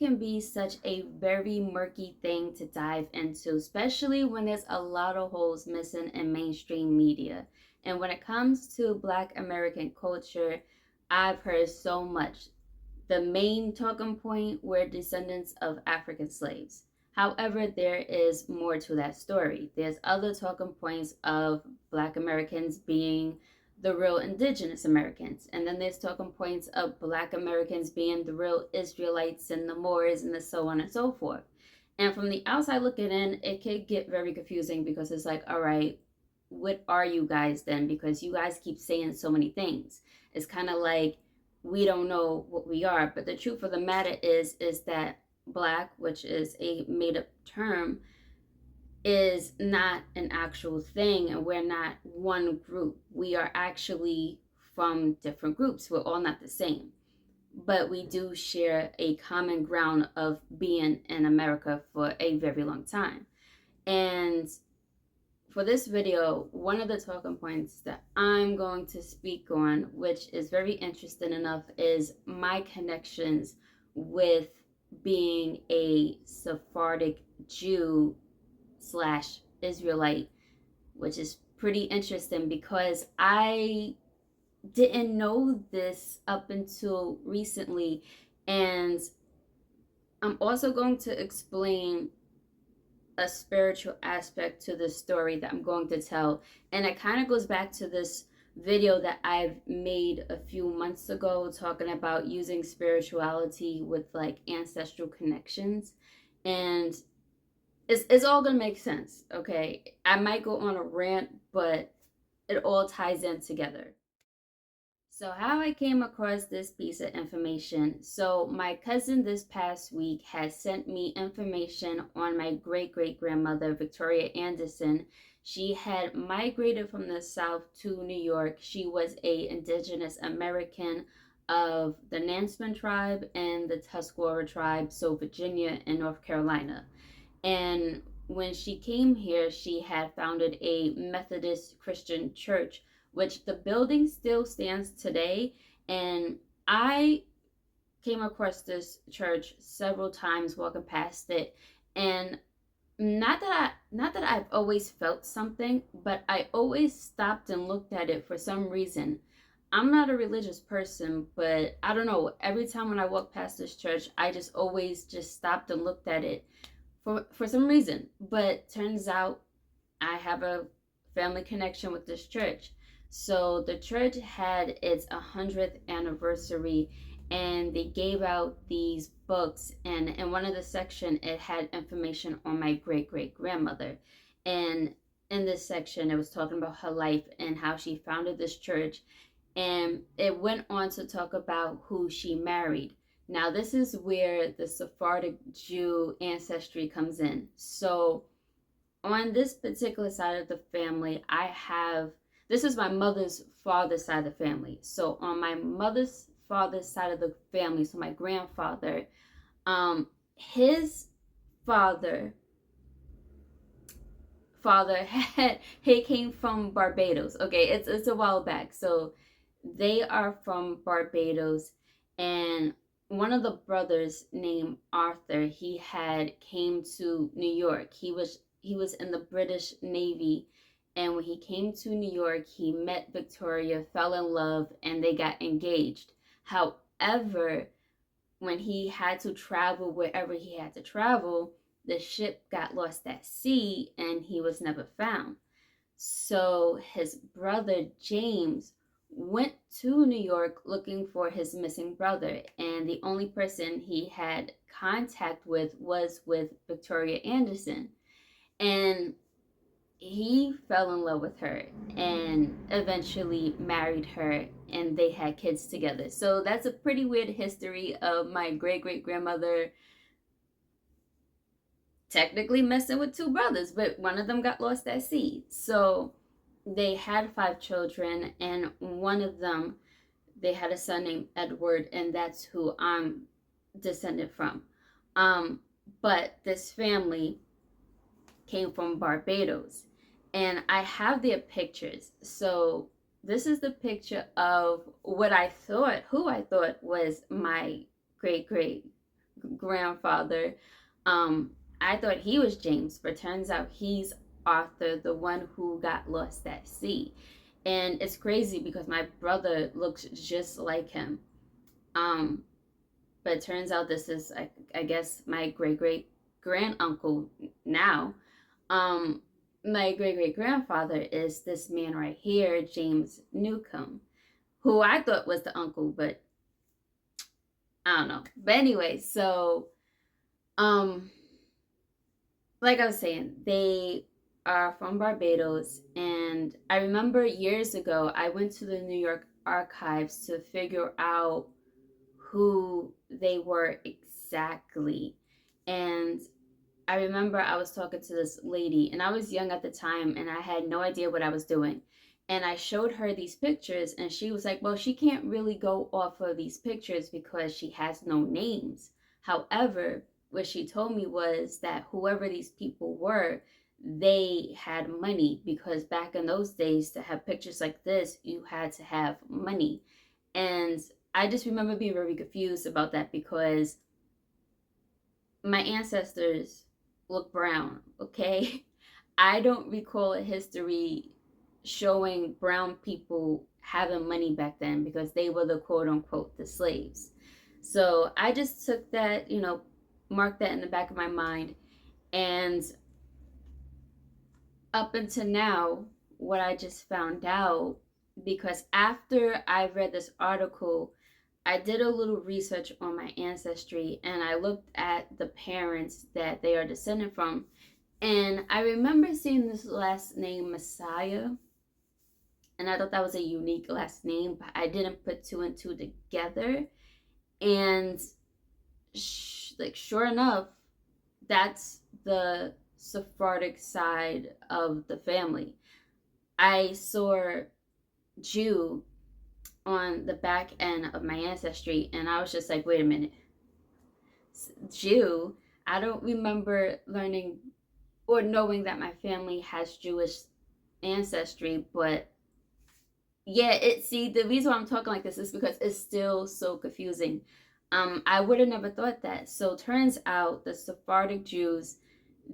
can be such a very murky thing to dive into, especially when there's a lot of holes missing in mainstream media. And when it comes to Black American culture, I've heard so much. The main talking point were descendants of African slaves. However, there is more to that story. There's other talking points of Black Americans being the real indigenous Americans. And then there's talking points of Black Americans being the real Israelites and the Moors and the so on and so forth. And from the outside looking in, it could get very confusing because it's like, all right, what are you guys then? Because you guys keep saying so many things. It's kind of like we don't know what we are. But the truth of the matter is that Black, which is a made up term, is not an actual thing, and we're not one group. We are actually from different groups. We're all not the same, but we do share a common ground of being in America for a very long time. And for this video, one of the talking points that I'm going to speak on, which is very interesting enough, is my connections with being a Sephardic Jew slash Israelite, which is pretty interesting because I didn't know this up until recently. And I'm also going to explain a spiritual aspect to the story that I'm going to tell. And it kind of goes back to this video that I've made a few months ago talking about using spirituality with like ancestral connections. And it's all gonna make sense, okay? I might go on a rant, but it all ties in together. So, how I came across this piece of information. So, my cousin this past week has sent me information on my great great grandmother, Victoria Anderson. She had migrated from the South to New York. She was a indigenous American of the Nansemond tribe and the Tuscarora tribe, so Virginia and North Carolina. And when she came here, she had founded a Methodist Christian church, which the building still stands today. And I came across this church several times walking past it. And not that I've always felt something, but I always stopped and looked at it for some reason. I'm not a religious person, but I don't know. Every time when I walk past this church, I just always just stopped and looked at it for some reason. But turns out I have a family connection with this church. So the church had its 100th anniversary, and they gave out these books, and in one of the section it had information on my great great grandmother. And in this section it was talking about her life and how she founded this church, and it went on to talk about who she married. Now, this is where the Sephardic Jew ancestry comes in. So, on this particular side of the family, I have this is my mother's father's side of the family. So, on my mother's father's side of the family, so my grandfather, his father he came from Barbados. Okay, it's a while back. So they are from Barbados, and one of the brothers named Arthur, he had came to New York. He was in the British Navy, and when he came to New York, he met Victoria, fell in love, and they got engaged. However, when he had to travel wherever he had to travel, the ship got lost at sea and he was never found. So his brother James went to New York looking for his missing brother, and the only person he had contact with was with Victoria Anderson. And he fell in love with her and eventually married her, and they had kids together. So that's a pretty weird history of my great great grandmother technically messing with two brothers, but one of them got lost at sea. So they had 5 children, and one of them, they had a son named Edward, and that's who I'm descended from. But this family came from Barbados, and I have their pictures. So this is the picture of who I thought was my great great grandfather, um, I thought he was James, but turns out he's Arthur, the one who got lost at sea. And it's crazy because my brother looks just like him. Um, but it turns out this is, I guess, my great great grand uncle now. Um, my great great grandfather is this man right here, James Newcomb, who I thought was the uncle, but I don't know. But anyway, so um, like I was saying, they are from Barbados, and I remember years ago I went to the New York archives to figure out who they were exactly. And I remember I was talking to this lady, and I was young at the time, and I had no idea what I was doing. And I showed her these pictures, and she was like, well, she can't really go off of these pictures because she has no names. However, what she told me was that whoever these people were, they had money, because back in those days, to have pictures like this, you had to have money. And I just remember being very confused about that because my ancestors look brown, okay? I don't recall a history showing brown people having money back then because they were the quote unquote the slaves. So I just took that, marked that in the back of my mind. And up until now, what I just found out, because after I read this article, I did a little research on my ancestry and I looked at the parents that they are descended from. And I remember seeing this last name, Messiah, and I thought that was a unique last name, but I didn't put two and two together. And sure enough, that's the Sephardic side of the family. I saw Jew on the back end of my ancestry, and I was just like, wait a minute, Jew? I don't remember learning or knowing that my family has Jewish ancestry, but yeah, the reason why I'm talking like this is because it's still so confusing. I would have never thought that. So turns out the Sephardic Jews,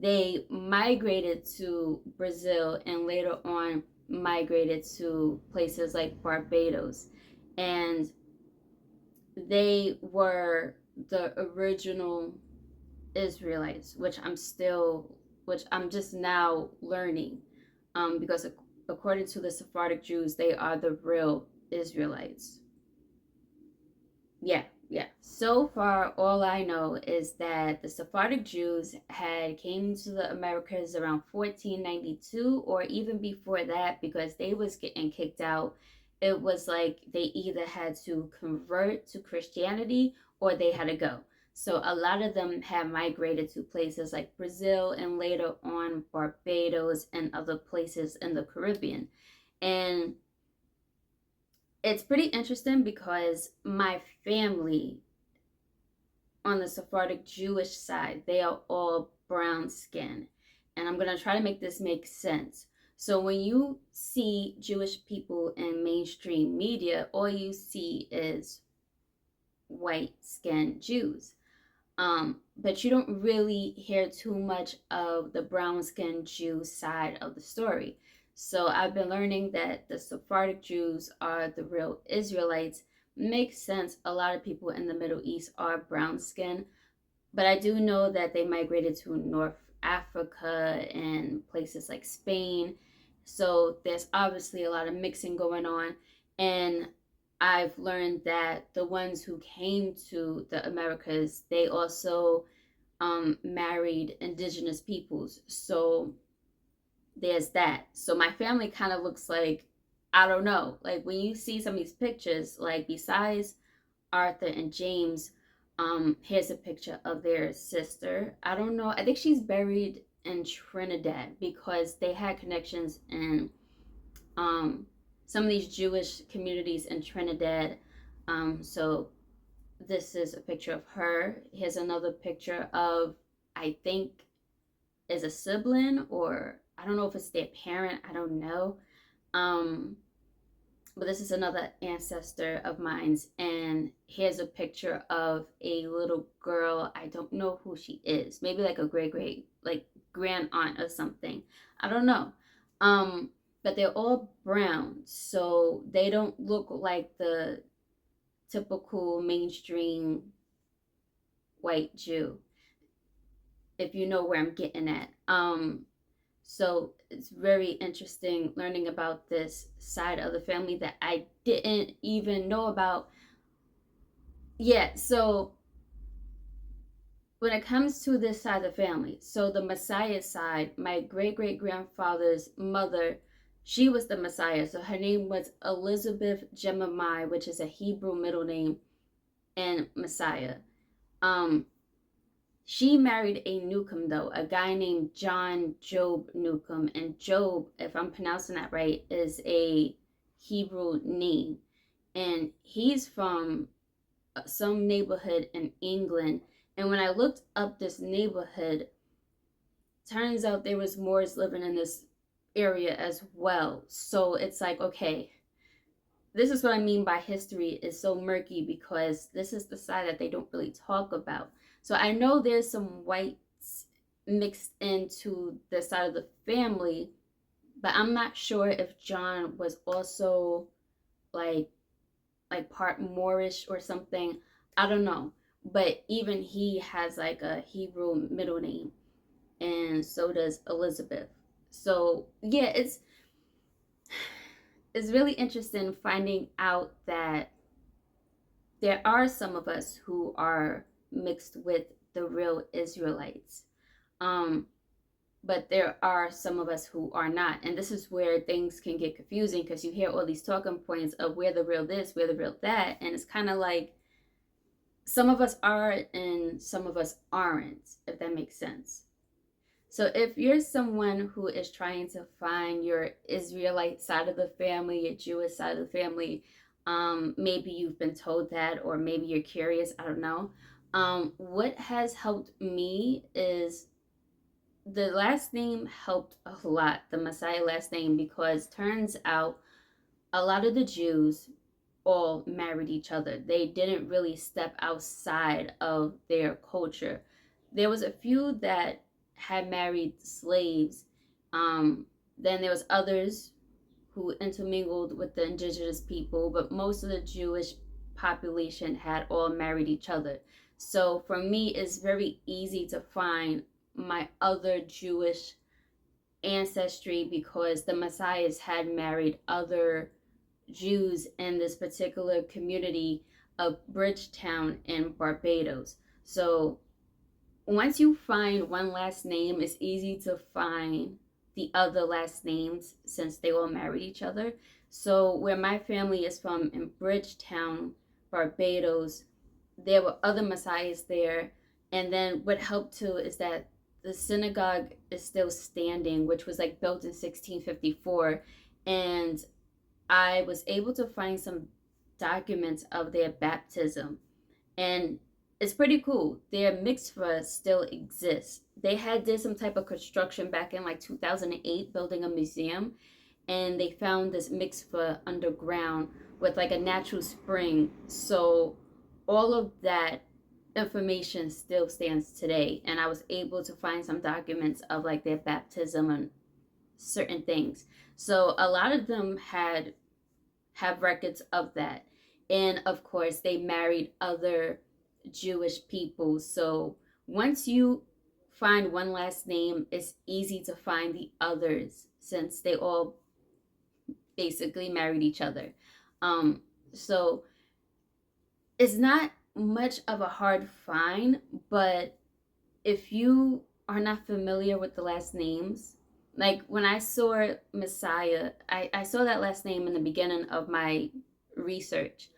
they migrated to Brazil and later on migrated to places like Barbados. And they were the original Israelites, which I'm just now learning, because according to the Sephardic Jews, they are the real Israelites. Yeah, yeah. So far, all I know is that the Sephardic Jews had came to the Americas around 1492 or even before that because they was getting kicked out. It was like they either had to convert to Christianity or they had to go. So a lot of them have migrated to places like Brazil and later on Barbados and other places in the Caribbean. And it's pretty interesting because my family on the Sephardic Jewish side, they are all brown skin. And I'm going to try to make this make sense. So when you see Jewish people in mainstream media, all you see is white skinned Jews. But you don't really hear too much of the brown skinned Jew side of the story. So I've been learning that the Sephardic Jews are the real Israelites. Makes sense. A lot of people in the Middle East are brown skinned, but I do know that they migrated to North Africa and places like Spain. So there's obviously a lot of mixing going on. And I've learned that the ones who came to the Americas, they also married indigenous peoples. So there's that. So my family kind of looks like, I don't know, like when you see some of these pictures, like besides Arthur and James, here's a picture of their sister. I don't know. I think she's buried in Trinidad because they had connections in um, some of these Jewish communities in Trinidad. So this is a picture of her. Here's another picture of, I think, is a sibling or I don't know if it's their parent. I don't know. Um, but this is another ancestor of mine's, and here's a picture of a little girl. I don't know who she is. Maybe like a great like grand aunt or something. I don't know. Um, but they're all brown, so they don't look like the typical mainstream white Jew, if you know where I'm getting at. So it's very interesting learning about this side of the family that I didn't even know about. Yeah, so when it comes to this side of the family, so the Messiah side, my great grandfather's mother, she was the Messiah. So her name was Elizabeth Jemimai, which is a Hebrew middle name, and Messiah. Um, She married a Newcomb, though, a guy named John Job Newcomb. And Job, if I'm pronouncing that right, is a Hebrew name. And he's from some neighborhood in England. And when I looked up this neighborhood, turns out there was Moors living in this area as well. So it's like, okay, this is what I mean by history is so murky, because this is the side that they don't really talk about. So I know there's some whites mixed into the side of the family, but I'm not sure if John was also like part Moorish or something. I don't know. But even he has like a Hebrew middle name, and so does Elizabeth. So yeah, it's really interesting finding out that there are some of us who are mixed with the real Israelites. Um, but there are some of us who are not. And this is where things can get confusing, because you hear all these talking points of where the real this, where the real that. And it's kind of like some of us are and some of us aren't, if that makes sense. So if you're someone who is trying to find your Israelite side of the family, your Jewish side of the family, maybe you've been told that, or maybe you're curious, I don't know. What has helped me is the last name helped a lot, the Messiah last name, because turns out a lot of the Jews all married each other. They didn't really step outside of their culture. There was a few that had married slaves. Um, then there was others who intermingled with the indigenous people, but most of the Jewish population had all married each other. So for me, it's very easy to find my other Jewish ancestry, because the Messiahs had married other Jews in this particular community of Bridgetown in Barbados. So once you find one last name, it's easy to find the other last names since they all married each other. So where my family is from in Bridgetown, Barbados, there were other messiahs there. And then what helped too is that the synagogue is still standing, which was like built in 1654. And I was able to find some documents of their baptism, and it's pretty cool. Their mikvah still exists. They had did some type of construction back in like 2008, building a museum, and they found this mikvah underground with like a natural spring. So all of that information still stands today, and I was able to find some documents of like their baptism and certain things. So a lot of them had have records of that. And of course, they married other Jewish people. So once you find one last name, it's easy to find the others since they all basically married each other. Um, so it's not much of a hard find, but if you are not familiar with the last names, like when I saw Messiah, I saw that last name in the beginning of my research.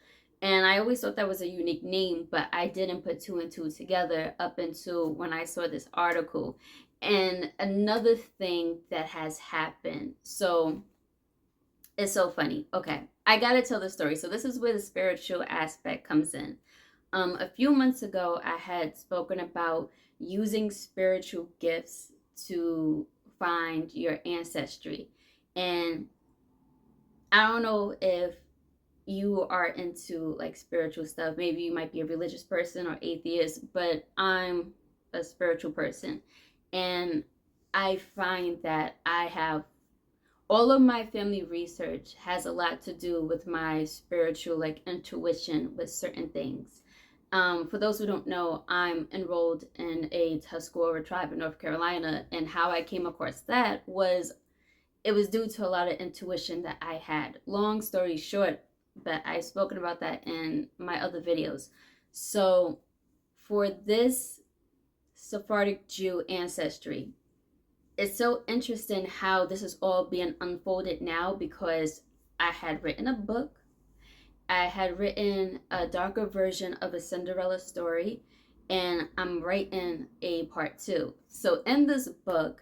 And I always thought that was a unique name, but I didn't put two and two together up until when I saw this article. And another thing that has happened. So it's so funny. Okay, I gotta tell the story. So this is where the spiritual aspect comes in. A few months ago, I had spoken about using spiritual gifts to find your ancestry. And I don't know if you are into like spiritual stuff. Maybe you might be a religious person or atheist, but I'm a spiritual person. And I find that I have all of my family research has a lot to do with my spiritual like intuition with certain things. For those who don't know, I'm enrolled in a Tuscarora tribe in North Carolina, and how I came across that was it was due to a lot of intuition that I had. Long story short, but I've spoken about that in my other videos. So for this Sephardic Jew ancestry, it's so interesting how this is all being unfolded now, because I had written a book. I had written a darker version of a Cinderella story, and I'm writing a part two. So in this book,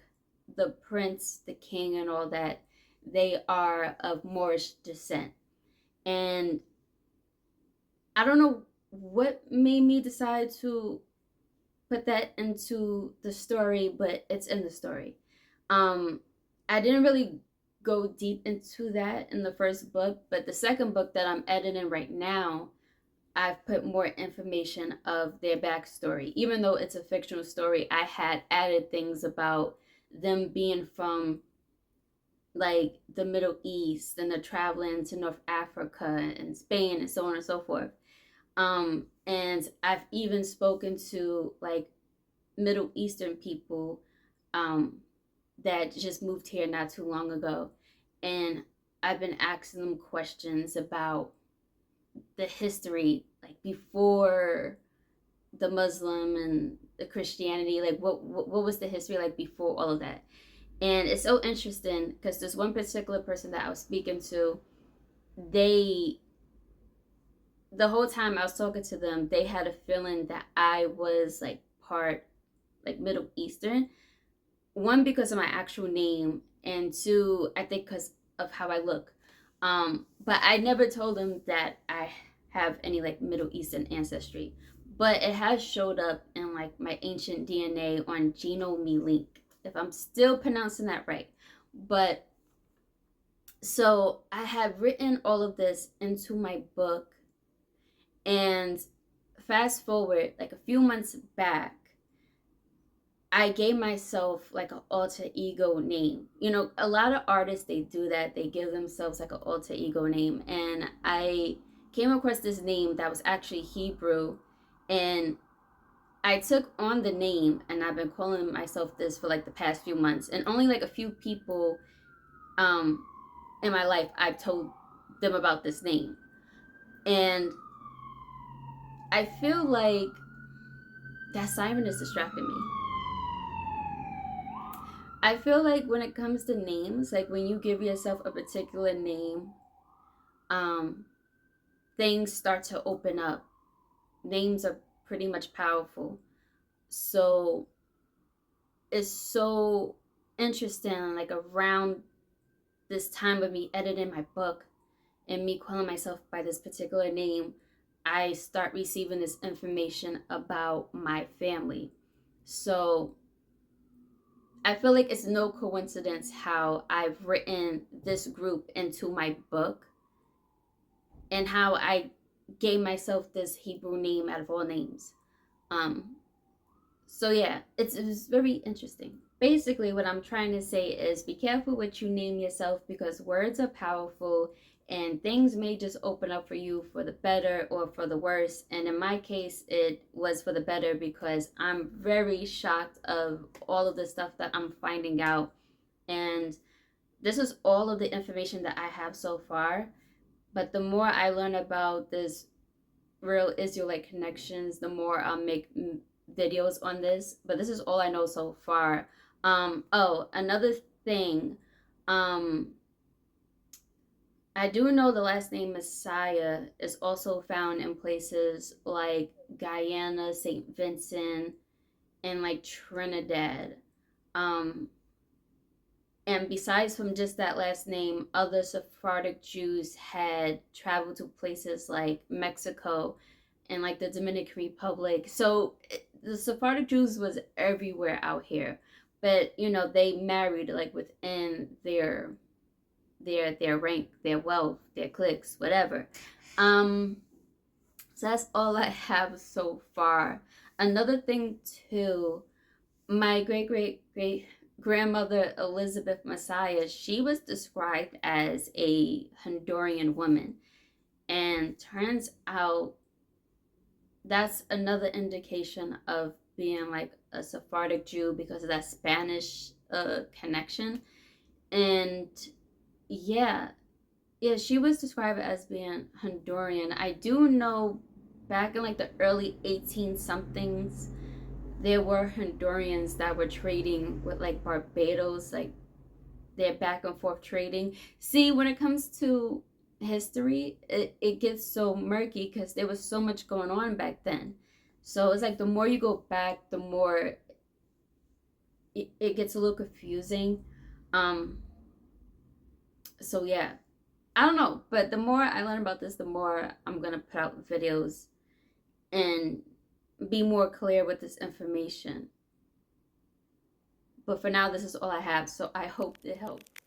the prince, the king, and all that, they are of Moorish descent. And I don't know what made me decide to put that into the story, but it's in the story. Um, I didn't really go deep into that in the first book, but the second book that I'm editing right now, I've put more information of their backstory. Even though it's a fictional story, I had added things about them being from like the Middle East, and they're traveling to North Africa and Spain and so on and so forth. And I've even spoken to like Middle Eastern people um, that just moved here not too long ago. And I've been asking them questions about the history, like before the Muslim and the Christianity, like what was the history like before all of that. And it's so interesting because this one particular person that I was speaking to, they, the whole time I was talking to them, they had a feeling that I was like part like Middle Eastern. One, because of my actual name, and two, I think because of how I look. But I never told them that I have any like Middle Eastern ancestry. But it has showed up in like my ancient DNA on Genome Link, if I'm still pronouncing that right. But so I have written all of this into my book, and fast forward like a few months back, I gave myself like an alter ego name. You know, a lot of artists, they do that. They give themselves like an alter ego name. And I came across this name that was actually Hebrew, and I took on the name, and I've been calling myself this for like the past few months. And only like a few people um in my life I've told them about this name. And I feel like that siren is distracting me. I feel like when it comes to names, like when you give yourself a particular name, um, things start to open up. Names are pretty much powerful. So it's so interesting, like around this time of me editing my book and me calling myself by this particular name, I start receiving this information about my family. So I feel like it's no coincidence how I've written this group into my book, and how I gave myself this Hebrew name out of all names. Um, so yeah, it's very interesting. Basically, what I'm trying to say is be careful what you name yourself, because words are powerful, and things may just open up for you for the better or for the worse. And in my case, it was for the better, because I'm very shocked of all of the stuff that I'm finding out. And this is all of the information that I have so far. But the more I learn about this real Israelite connections, the more I'll make videos on this. But this is all I know so far. Oh, another thing. Um, I do know the last name Messiah is also found in places like Guyana, St. Vincent, and like Trinidad. Um, And besides from just that last name, other Sephardic Jews had traveled to places like Mexico and like the Dominican Republic. So the Sephardic Jews was everywhere out here. But, you know, they married like within their rank, their wealth, their cliques, whatever. Um, so that's all I have so far. Another thing too, my great grandmother Elizabeth Messiah, she was described as a Honduran woman, and turns out that's another indication of being like a Sephardic Jew because of that Spanish connection. And yeah, yeah, she was described as being Honduran. I do know back in like the early 18 somethings, there were Hondurans that were trading with like Barbados, like they're back and forth trading. See, when it comes to history, it gets so murky because there was so much going on back then. So it's like the more you go back, the more it gets a little confusing. Um, so yeah, I don't know, but the more I learn about this, the more I'm gonna put out videos and be more clear with this information. But for now, this is all I have, so I hope it helped.